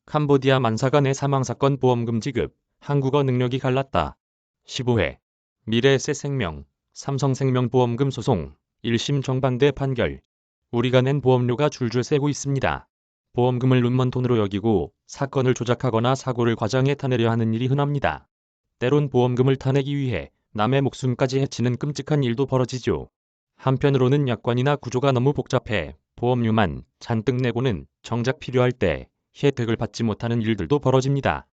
캄보디아 만사간의 사망사건 보험금 지급, 한국어 능력이 갈랐다. 15회 미래에셋생명, 삼성생명 보험금 소송, 1심 정반대 판결. 우리가 낸 보험료가 줄줄 새고 있습니다. 보험금을 눈먼 돈으로 여기고 사건을 조작하거나 사고를 과장해 타내려 하는 일이 흔합니다. 때론 보험금을 타내기 위해 남의 목숨까지 해치는 끔찍한 일도 벌어지죠. 한편으로는 약관이나 구조가 너무 복잡해 보험료만 잔뜩 내고는 정작 필요할 때 혜택을 받지 못하는 일들도 벌어집니다.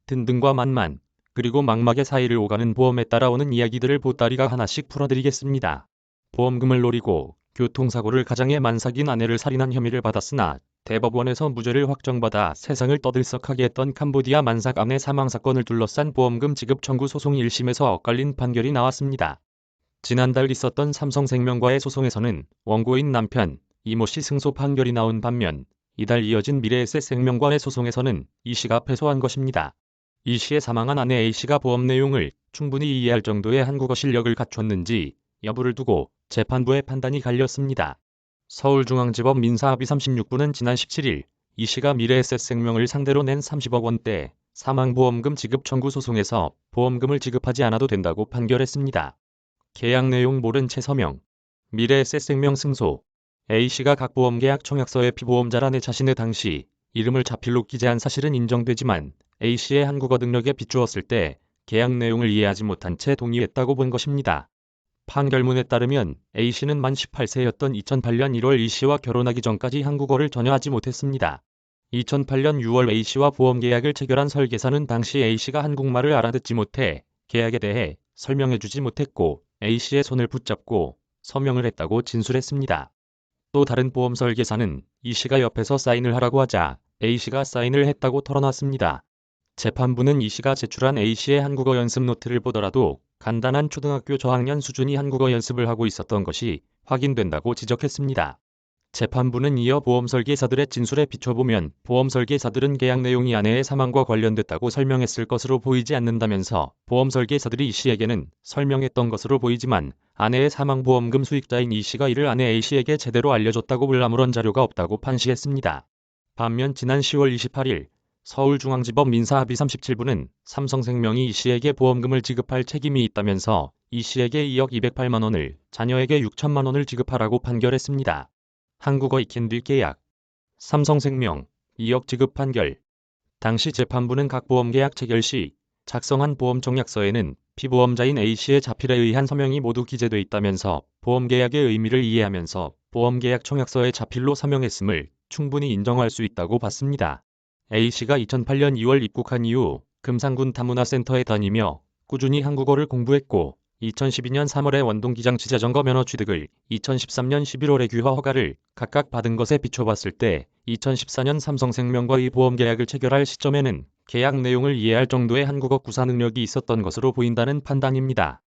든든과 만만, 그리고 망막의 사이를 오가는 보험에 따라오는 이야기들을 보따리가 하나씩 풀어드리겠습니다. 보험금을 노리고 교통사고를 가장해 만삭인 아내를 살인한 혐의를 받았으나 대법원에서 무죄를 확정받아 세상을 떠들썩하게 했던 캄보디아 만삭 아내 사망사건을 둘러싼 보험금 지급 청구 소송 1심에서 엇갈린 판결이 나왔습니다. 지난달 있었던 삼성생명과의 소송에서는 원고인 남편, 이모 씨 승소 판결이 나온 반면 이달 이어진 미래에셋생명과의 소송에서는 이 씨가 패소한 것입니다. 이 씨의 사망한 아내 A 씨가 보험 내용을 충분히 이해할 정도의 한국어 실력을 갖췄는지 여부를 두고 재판부의 판단이 갈렸습니다. 서울중앙지법 민사합의 36부는 지난 17일 이 씨가 미래에셋생명을 상대로 낸 30억 원대 사망보험금 지급 청구 소송에서 보험금을 지급하지 않아도 된다고 판결했습니다. 계약 내용 모른 채 서명. 미래에셋생명 승소. A씨가 각 보험계약 청약서에 피보험자란에 자신의 당시 이름을 자필로 기재한 사실은 인정되지만 A씨의 한국어 능력에 비추었을 때 계약 내용을 이해하지 못한 채 동의했다고 본 것입니다. 판결문에 따르면 A씨는 만 18세였던 2008년 1월 E씨와 결혼하기 전까지 한국어를 전혀 하지 못했습니다. 2008년 6월 A씨와 보험계약을 체결한 설계사는 당시 A씨가 한국말을 알아듣지 못해 계약에 대해 설명해주지 못했고 A씨의 손을 붙잡고 서명을 했다고 진술했습니다. 또 다른 보험 설계사는 E씨가 옆에서 사인을 하라고 하자 A씨가 사인을 했다고 털어놨습니다. 재판부는 E씨가 제출한 A씨의 한국어 연습 노트를 보더라도 간단한 초등학교 저학년 수준의 한국어 연습을 하고 있었던 것이 확인된다고 지적했습니다. 재판부는 이어 보험 설계사들의 진술에 비춰보면 보험 설계사들은 계약 내용이 아내의 사망과 관련됐다고 설명했을 것으로 보이지 않는다면서 보험 설계사들이 E씨에게는 설명했던 것으로 보이지만 아내의 사망보험금 수익자인 E씨가 이를 아내 A씨에게 제대로 알려줬다고 볼 아무런 자료가 없다고 판시했습니다. 반면 지난 10월 28일 서울중앙지법 민사합의 37부는 삼성생명이 E씨에게 보험금을 지급할 책임이 있다면서 E씨에게 2억 208만 원을 자녀에게 6천만 원을 지급하라고 판결했습니다. 한국어 익힌 뒤 계약. 삼성생명 2억 지급 판결. 당시 재판부는 각 보험계약 체결 시 작성한 보험청약서에는 피보험자인 A씨의 자필에 의한 서명이 모두 기재돼 있다면서 보험계약의 의미를 이해하면서 보험계약 청약서에 자필로 서명했음을 충분히 인정할 수 있다고 봤습니다. A씨가 2008년 2월 입국한 이후 금산군 다문화센터에 다니며 꾸준히 한국어를 공부했고 2012년 3월에 원동기장치자전거 면허 취득을 2013년 11월에 귀화 허가를 각각 받은 것에 비춰봤을 때 2014년 삼성생명과의 보험계약을 체결할 시점에는 계약 내용을 이해할 정도의 한국어 구사 능력이 있었던 것으로 보인다는 판단입니다.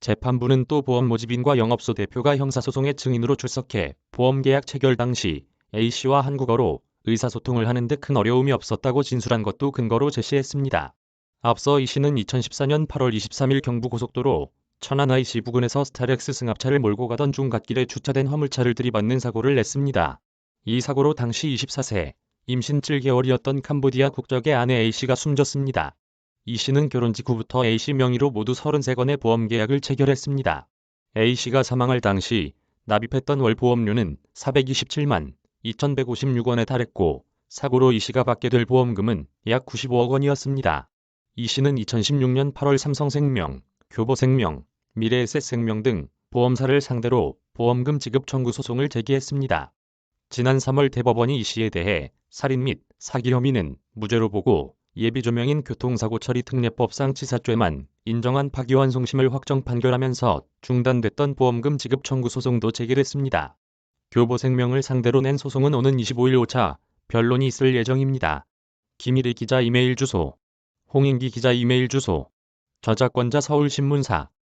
재판부는 또 보험 모집인과 영업소 대표가 형사소송의 증인으로 출석해 보험계약 체결 당시 A씨와 한국어로 의사소통을 하는 데 큰 어려움이 없었다고 진술한 것도 근거로 제시했습니다. 앞서 E씨는 2014년 8월 23일 경부고속도로 천안 IC 부근에서 스타렉스 승합차를 몰고 가던 중 갓길에 주차된 화물차를 들이받는 사고를 냈습니다. 이 사고로 당시 24세, 임신 7개월이었던 캄보디아 국적의 아내 A씨가 숨졌습니다. E씨는 결혼 직후부터 A씨 명의로 모두 33건의 보험계약을 체결했습니다. A씨가 사망할 당시 납입했던 월 보험료는 427만 2,156원에 달했고 사고로 E씨가 받게 될 보험금은 약 95억 원이었습니다. E씨는 2016년 8월 삼성생명, 교보생명, 미래에셋생명 등 보험사를 상대로 보험금 지급 청구 소송을 제기했습니다. 지난 3월 대법원이 E씨에 대해 살인 및 사기 혐의는 무죄로 보고 예비조명인 교통사고 처리 특례법상 치사죄만 인정한 파기환송심을 확정 판결하면서 중단됐던 보험금 지급 청구 소송도 재개됐습니다. 교보생명을 상대로 낸 소송은 오는 25일 5차 변론이 있을 예정입니다. 김일희 기자 이메일 주소. 홍인기 기자 이메일 주소. 저작권자 서울신문사